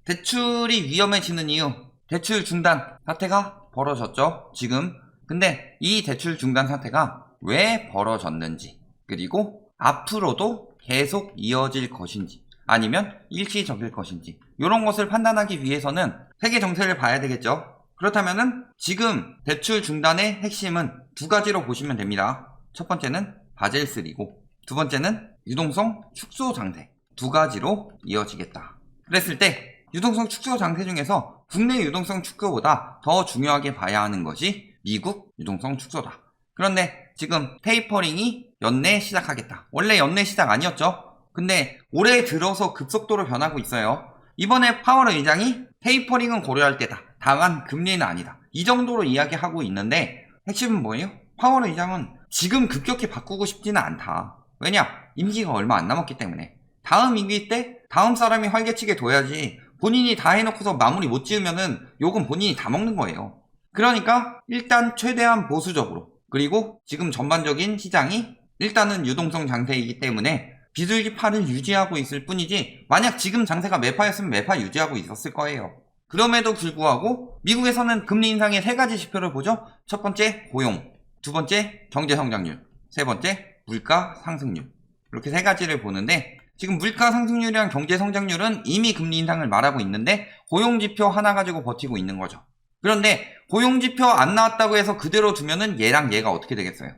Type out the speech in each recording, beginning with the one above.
대출이 위험해지는 이유, 대출 중단 사태가 벌어졌죠, 지금. 근데 이 대출 중단 사태가 왜 벌어졌는지, 그리고 앞으로도 계속 이어질 것인지, 아니면 일시적일 것인지, 이런 것을 판단하기 위해서는 세계 정세를 봐야 되겠죠. 그렇다면은 지금 대출 중단의 핵심은 두 가지로 보시면 됩니다. 첫 번째는 바젤3고, 두 번째는 유동성 축소 장세. 두 가지로 이어지겠다. 그랬을 때 유동성 축소 장세 중에서 국내 유동성 축소보다 더 중요하게 봐야 하는 것이 미국 유동성 축소다. 그런데 지금 테이퍼링이 연내 시작하겠다. 원래 연내 시작 아니었죠? 근데 올해 들어서 급속도로 변하고 있어요. 이번에 파월 의장이 테이퍼링은 고려할 때다. 다만 금리는 아니다. 이 정도로 이야기하고 있는데 핵심은 뭐예요? 파월 의장은 지금 급격히 바꾸고 싶지는 않다. 왜냐? 임기가 얼마 안 남았기 때문에. 다음 임기 때 다음 사람이 활개치게 둬야지, 본인이 다 해놓고서 마무리 못 지으면은 욕은 본인이 다 먹는 거예요. 그러니까 일단 최대한 보수적으로, 그리고 지금 전반적인 시장이 일단은 유동성 장세이기 때문에 비둘기파를 유지하고 있을 뿐이지, 만약 지금 장세가 매파였으면 매파 유지하고 있었을 거예요. 그럼에도 불구하고 미국에서는 금리 인상의 세 가지 지표를 보죠. 첫 번째 고용, 두 번째 경제 성장률, 세 번째 물가 상승률. 이렇게 세 가지를 보는데, 지금 물가 상승률이랑 경제 성장률은 이미 금리 인상을 말하고 있는데 고용 지표 하나 가지고 버티고 있는 거죠. 그런데 고용 지표 안 나왔다고 해서 그대로 두면은 얘랑 얘가 어떻게 되겠어요?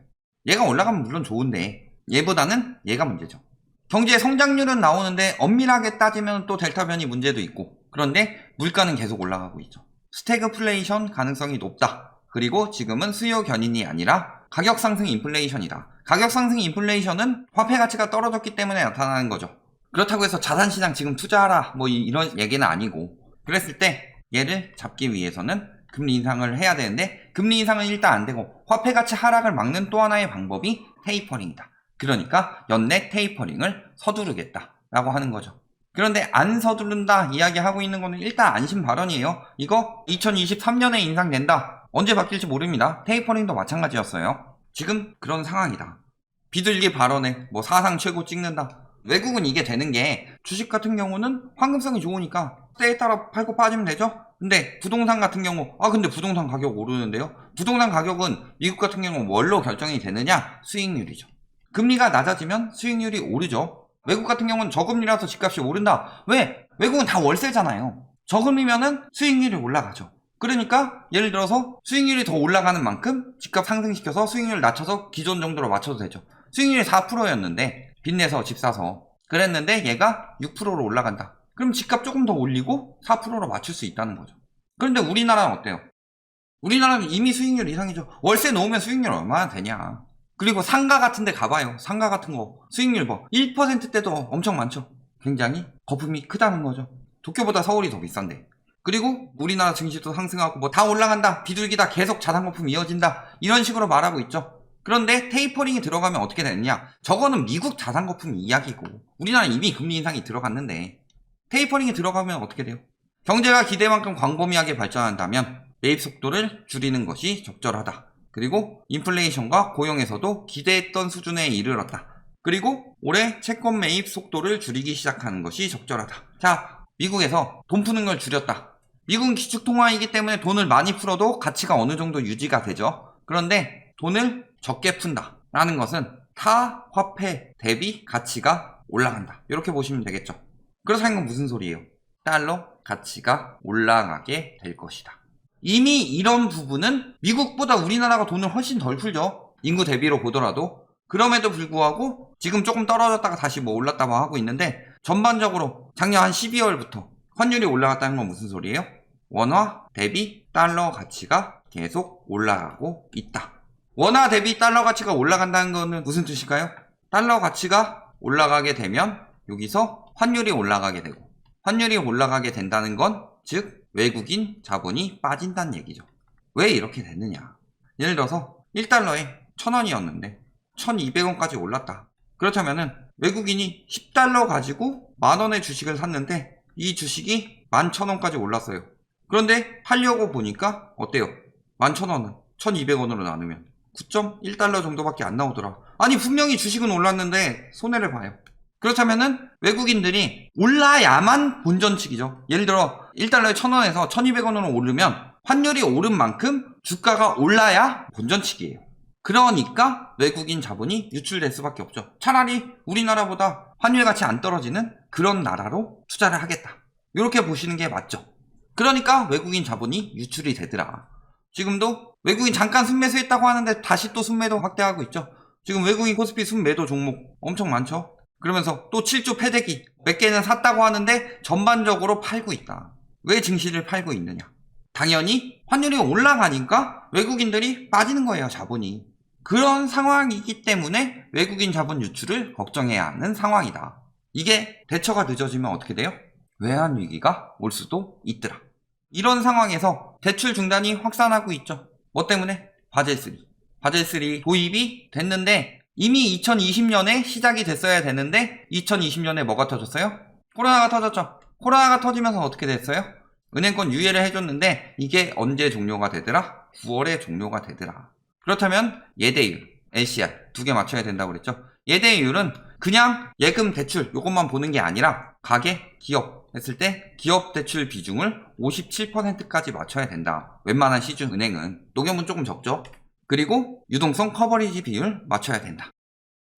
얘가 올라가면 물론 좋은데 얘보다는 얘가 문제죠. 경제 성장률은 나오는데 엄밀하게 따지면 또 델타 변이 문제도 있고, 그런데 물가는 계속 올라가고 있죠. 스태그플레이션 가능성이 높다. 그리고 지금은 수요 견인이 아니라 가격 상승 인플레이션이다. 가격 상승 인플레이션은 화폐 가치가 떨어졌기 때문에 나타나는 거죠. 그렇다고 해서 자산시장 지금 투자하라 뭐 이런 얘기는 아니고, 그랬을 때 얘를 잡기 위해서는 금리 인상을 해야 되는데, 금리 인상은 일단 안 되고 화폐 가치 하락을 막는 또 하나의 방법이 테이퍼링이다. 그러니까 연내 테이퍼링을 서두르겠다라고 하는 거죠. 그런데 안 서두른다 이야기하고 있는 거는 일단 안심 발언이에요. 이거 2023년에 인상된다. 언제 바뀔지 모릅니다. 테이퍼링도 마찬가지였어요. 지금 그런 상황이다. 비둘기 발언에 뭐 사상 최고 찍는다. 외국은 이게 되는 게, 주식 같은 경우는 황금성이 좋으니까 때에 따라 팔고 빠지면 되죠. 근데 부동산 같은 경우, 근데 부동산 가격 오르는데요. 부동산 가격은 미국 같은 경우 뭘로 결정이 되느냐? 수익률이죠. 금리가 낮아지면 수익률이 오르죠. 외국 같은 경우는 저금리라서 집값이 오른다. 왜? 외국은 다 월세잖아요. 저금리면은 수익률이 올라가죠. 그러니까 예를 들어서 수익률이 더 올라가는 만큼 집값 상승시켜서 수익률을 낮춰서 기존 정도로 맞춰도 되죠. 수익률이 4%였는데 빚 내서 집 사서 그랬는데 얘가 6%로 올라간다. 그럼 집값 조금 더 올리고 4%로 맞출 수 있다는 거죠. 그런데 우리나라는 어때요? 우리나라는 이미 수익률 이상이죠. 월세 놓으면 수익률 얼마나 되냐. 그리고 상가 같은 데 가봐요. 상가 같은 거 수익률 뭐 1%대도 엄청 많죠. 굉장히 거품이 크다는 거죠. 도쿄보다 서울이 더 비싼데. 그리고 우리나라 증시도 상승하고 뭐 다 올라간다, 비둘기다, 계속 자산 거품 이어진다, 이런 식으로 말하고 있죠. 그런데 테이퍼링이 들어가면 어떻게 되느냐? 저거는 미국 자산 거품 이야기고, 우리나라는 이미 금리 인상이 들어갔는데 테이퍼링이 들어가면 어떻게 돼요? 경제가 기대만큼 광범위하게 발전한다면 매입 속도를 줄이는 것이 적절하다. 그리고 인플레이션과 고용에서도 기대했던 수준에 이르렀다. 그리고 올해 채권 매입 속도를 줄이기 시작하는 것이 적절하다. 자, 미국에서 돈 푸는 걸 줄였다. 미국은 기축통화이기 때문에 돈을 많이 풀어도 가치가 어느 정도 유지가 되죠. 그런데 돈을 적게 푼다 라는 것은 타 화폐 대비 가치가 올라간다. 이렇게 보시면 되겠죠. 그렇다는 건 무슨 소리예요? 달러 가치가 올라가게 될 것이다. 이미 이런 부분은 미국보다 우리나라가 돈을 훨씬 덜 풀죠. 인구 대비로 보더라도. 그럼에도 불구하고 지금 조금 떨어졌다가 다시 뭐 올랐다고 하고 있는데, 전반적으로 작년 한 12월부터 환율이 올라갔다는 건 무슨 소리예요? 원화 대비 달러 가치가 계속 올라가고 있다. 원화 대비 달러 가치가 올라간다는 거는 무슨 뜻일까요? 달러 가치가 올라가게 되면 여기서 환율이 올라가게 되고, 환율이 올라가게 된다는 건 즉 외국인 자본이 빠진다는 얘기죠. 왜 이렇게 됐느냐? 예를 들어서 1달러에 1000원이었는데 1200원까지 올랐다. 그렇다면은 외국인이 10달러 가지고 만원의 주식을 샀는데 이 주식이 11,000원까지 올랐어요. 그런데 팔려고 보니까 어때요? 11,000원은 1200원으로 나누면 9.1달러 정도밖에 안 나오더라. 아니 분명히 주식은 올랐는데 손해를 봐요. 그렇다면은 외국인들이 올라야만 본전치기죠. 예를 들어 1달러에 1,000원에서 1,200원으로 오르면 환율이 오른 만큼 주가가 올라야 본전치기예요. 그러니까 외국인 자본이 유출될 수밖에 없죠. 차라리 우리나라보다 환율 가치 안 떨어지는 그런 나라로 투자를 하겠다. 이렇게 보시는 게 맞죠. 그러니까 외국인 자본이 유출이 되더라. 지금도 외국인 잠깐 순매수했다고 하는데 다시 또 순매도 확대하고 있죠. 지금 외국인 코스피 순매도 종목 엄청 많죠. 그러면서 또 7조 패대기 몇 개는 샀다고 하는데 전반적으로 팔고 있다. 왜 증시를 팔고 있느냐? 당연히 환율이 올라가니까 외국인들이 빠지는 거예요, 자본이. 그런 상황이기 때문에 외국인 자본 유출을 걱정해야 하는 상황이다. 이게 대처가 늦어지면 어떻게 돼요? 외환위기가 올 수도 있더라. 이런 상황에서 대출 중단이 확산하고 있죠. 뭐 때문에? 바젤3. 바젤3 도입이 됐는데 이미 2020년에 시작이 됐어야 되는데 2020년에 뭐가 터졌어요? 코로나가 터졌죠. 코로나가 터지면서 어떻게 됐어요? 은행권 유예를 해줬는데 이게 언제 종료가 되더라? 9월에 종료가 되더라. 그렇다면 예대율, LCR 두 개 맞춰야 된다고 그랬죠. 예대율은 그냥 예금 대출 요것만 보는 게 아니라 가계, 기업 했을 때 기업 대출 비중을 57%까지 맞춰야 된다. 웬만한 시중은행은. 녹여면 조금 적죠. 그리고 유동성 커버리지 비율 맞춰야 된다.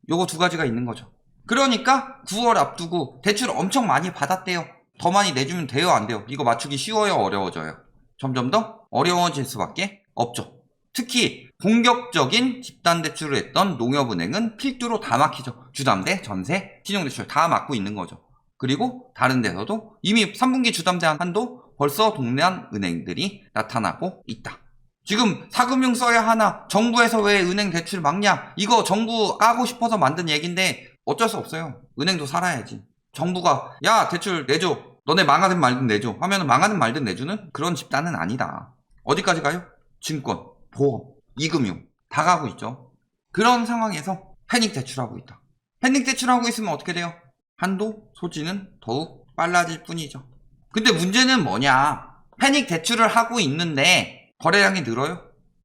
요거 두 가지가 있는 거죠. 그러니까 9월 앞두고 대출 엄청 많이 받았대요. 더 많이 내주면 돼요, 안 돼요? 이거 맞추기 쉬워요, 어려워져요? 점점 더 어려워질 수밖에 없죠. 특히 공격적인 집단대출을 했던 농협은행은 필두로 다 막히죠. 주담대, 전세, 신용대출 다 막고 있는 거죠. 그리고 다른 데서도 이미 3분기 주담대 한도 벌써 동네한 은행들이 나타나고 있다. 지금 사금융 써야 하나? 정부에서 왜 은행 대출 막냐? 이거 정부 까고 싶어서 만든 얘기인데 어쩔 수 없어요. 은행도 살아야지. 정부가 야 대출 내줘. 너네 망하든 말든 내줘. 하면 망하든 말든 내주는 그런 집단은 아니다. 어디까지 가요? 증권, 보험, 이금융 다 가고 있죠. 그런 상황에서 패닉 대출하고 있다. 패닉 대출하고 있으면 어떻게 돼요? 한도 소진은 더욱 빨라질 뿐이죠. 근데 문제는 뭐냐? 패닉 대출을 하고 있는데 거래량이 늘어요?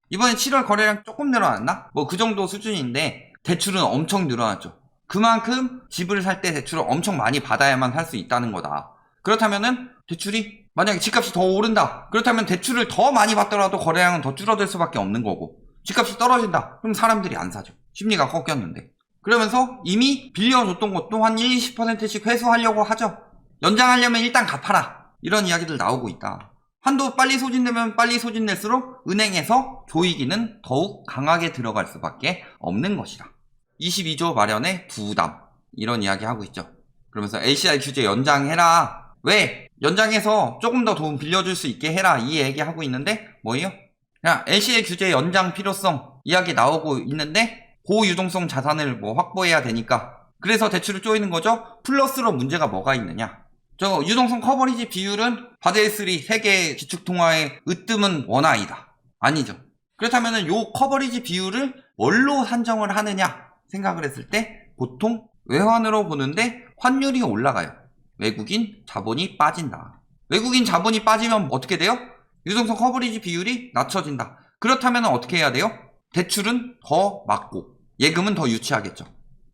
이번에 7월 거래량 조금 늘어났나? 뭐 그 정도 수준인데 대출은 엄청 늘어났죠. 그만큼 집을 살 때 대출을 엄청 많이 받아야만 살 수 있다는 거다. 그렇다면은 대출이 만약에 집값이 더 오른다. 그렇다면 대출을 더 많이 받더라도 거래량은 더 줄어들 수밖에 없는 거고 집값이 떨어진다. 그럼 사람들이 안 사죠. 심리가 꺾였는데. 그러면서 이미 빌려줬던 것도 한 20%씩 회수하려고 하죠. 연장하려면 일단 갚아라. 이런 이야기들 나오고 있다. 한도 빨리 소진되면 빨리 소진될수록 은행에서 조이기는 더욱 강하게 들어갈 수밖에 없는 것이다. 22조 마련의 부담. 이런 이야기 하고 있죠. 그러면서 LCR 규제 연장해라. 왜? 연장해서 조금 더 돈 빌려줄 수 있게 해라. 이 얘기 하고 있는데 뭐예요? 그냥 LCR 규제 연장 필요성 이야기 나오고 있는데 고유동성 자산을 뭐 확보해야 되니까 그래서 대출을 쪼이는 거죠. 플러스로 문제가 뭐가 있느냐? 저 유동성 커버리지 비율은 바젤3 세계 기축통화의 으뜸은 원화이다. 아니죠. 그렇다면은 요 커버리지 비율을 뭘로 산정을 하느냐 생각을 했을 때 보통 외환으로 보는데 환율이 올라가요. 외국인 자본이 빠진다. 외국인 자본이 빠지면 어떻게 돼요? 유동성 커버리지 비율이 낮춰진다. 그렇다면 어떻게 해야 돼요? 대출은 더 막고 예금은 더 유치하겠죠.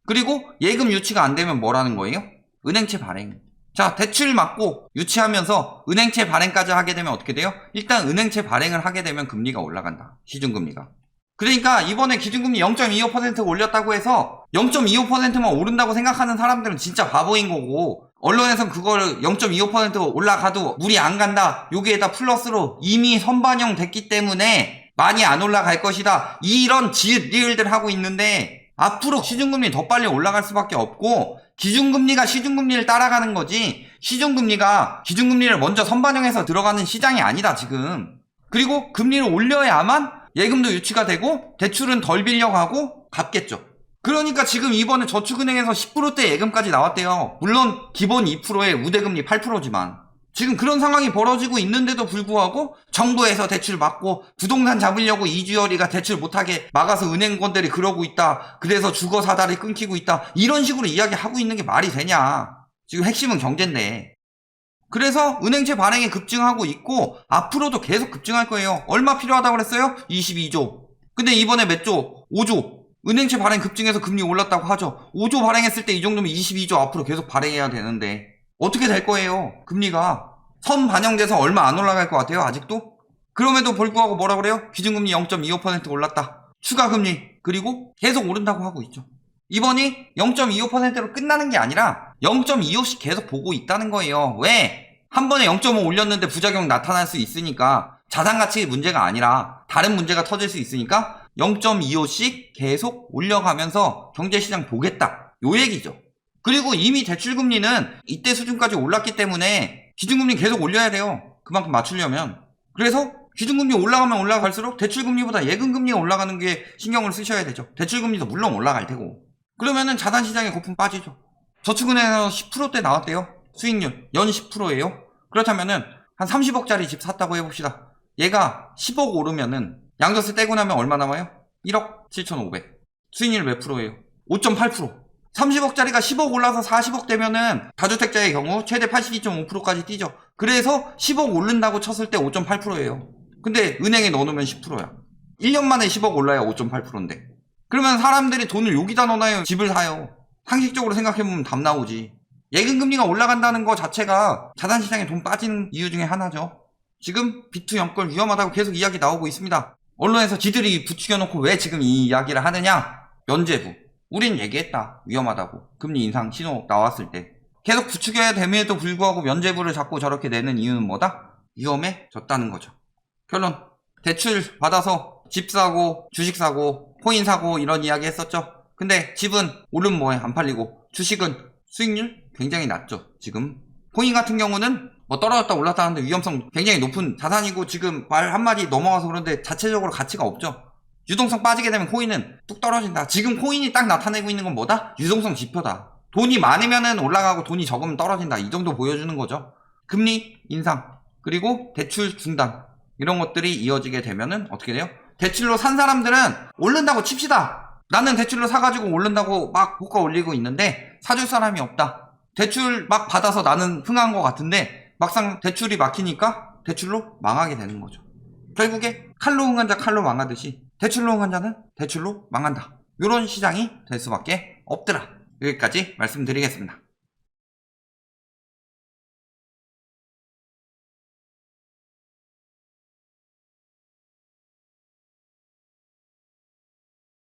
그리고 예금 유치가 안 되면 뭐라는 거예요? 은행채 발행. 자, 대출 막고 유치하면서 은행채 발행까지 하게 되면 어떻게 돼요? 일단 은행채 발행을 하게 되면 금리가 올라간다. 시중금리가. 그러니까 이번에 기준금리 0.25% 올렸다고 해서 0.25%만 오른다고 생각하는 사람들은 진짜 바보인 거고 언론에선 그걸 0.25% 올라가도 물이 안 간다. 여기에다 플러스로 이미 선반영 됐기 때문에 많이 안 올라갈 것이다. 이런 지읒리을들 하고 있는데 앞으로 시중금리 더 빨리 올라갈 수밖에 없고 기준금리가 시중금리를 따라가는 거지 시중금리가 기준금리를 먼저 선반영해서 들어가는 시장이 아니다 지금. 그리고 금리를 올려야만 예금도 유치가 되고 대출은 덜 빌려가고 갚겠죠. 그러니까 지금 이번에 저축은행에서 10%대 예금까지 나왔대요. 물론 기본 2%에 우대금리 8%지만 지금 그런 상황이 벌어지고 있는데도 불구하고 정부에서 대출 막고 부동산 잡으려고 이주열이가 대출 못하게 막아서 은행권들이 그러고 있다. 그래서 주거 사다리 끊기고 있다. 이런 식으로 이야기하고 있는 게 말이 되냐. 지금 핵심은 경제인데. 그래서 은행채 발행이 급증하고 있고 앞으로도 계속 급증할 거예요. 얼마 필요하다고 그랬어요? 22조. 근데 이번에 몇 조? 5조. 은행채 발행 급증해서 금리 올랐다고 하죠. 5조 발행했을 때 이 정도면 22조 앞으로 계속 발행해야 되는데 어떻게 될 거예요? 금리가 선 반영돼서 얼마 안 올라갈 것 같아요? 아직도? 그럼에도 불구하고 뭐라 그래요? 기준금리 0.25% 올랐다. 추가금리 그리고 계속 오른다고 하고 있죠. 이번이 0.25%로 끝나는 게 아니라 0.25씩 계속 보고 있다는 거예요. 왜? 한 번에 0.5 올렸는데 부작용 나타날 수 있으니까 자산가치 문제가 아니라 다른 문제가 터질 수 있으니까 0.25씩 계속 올려가면서 경제시장 보겠다. 요 얘기죠. 그리고 이미 대출금리는 이때 수준까지 올랐기 때문에 기준금리 계속 올려야 돼요. 그만큼 맞추려면. 그래서 기준금리 올라가면 올라갈수록 대출금리보다 예금금리가 올라가는 게 신경을 쓰셔야 되죠. 대출금리도 물론 올라갈 테고. 그러면은 자산시장에 거품 빠지죠. 저축은행에서 10%대 나왔대요. 수익률 연 10%예요. 그렇다면은 한 30억짜리 집 샀다고 해봅시다. 얘가 10억 오르면은 양도세 떼고 나면 얼마 남아요? 1억 7,500. 수익률 몇 프로예요? 5.8%. 30억짜리가 10억 올라서 40억 되면은 다주택자의 경우 최대 82.5%까지 뛰죠. 그래서 10억 오른다고 쳤을 때 5.8%예요. 근데 은행에 넣어놓으면 10%야. 1년 만에 10억 올라야 5.8%인데. 그러면 사람들이 돈을 여기다 넣어놔요? 집을 사요? 상식적으로 생각해보면 답 나오지. 예금금리가 올라간다는 거 자체가 자산시장에 돈 빠지는 이유 중에 하나죠. 지금 B2 연끌 위험하다고 계속 이야기 나오고 있습니다. 언론에서 지들이 부추겨놓고 왜 지금 이 이야기를 하느냐? 면제부. 우린 얘기했다. 위험하다고. 금리 인상 신호 나왔을 때. 계속 부추겨야 됨에도 불구하고 면제부를 자꾸 저렇게 내는 이유는 뭐다? 위험해졌다는 거죠. 결론. 대출 받아서 집 사고 주식 사고 코인 사고 이런 이야기 했었죠. 근데 집은 오르면 뭐해 안 팔리고 주식은 수익률 굉장히 낮죠. 지금 코인 같은 경우는 뭐 떨어졌다 올랐다 하는데 위험성 굉장히 높은 자산이고 지금 말 한마디 넘어가서 그런데 자체적으로 가치가 없죠. 유동성 빠지게 되면 코인은 뚝 떨어진다. 지금 코인이 딱 나타내고 있는 건 뭐다? 유동성 지표다. 돈이 많으면은 올라가고 돈이 적으면 떨어진다. 이 정도 보여주는 거죠. 금리 인상 그리고 대출 중단 이런 것들이 이어지게 되면은 어떻게 돼요? 대출로 산 사람들은 오른다고 칩시다. 나는 대출로 사가지고 오른다고 막 호가 올리고 있는데 사줄 사람이 없다. 대출 막 받아서 나는 흥한 것 같은데 막상 대출이 막히니까 대출로 망하게 되는 거죠. 결국에 칼로 흥한 자 칼로 망하듯이 대출로 흥한 자는 대출로 망한다. 이런 시장이 될 수밖에 없더라. 여기까지 말씀드리겠습니다.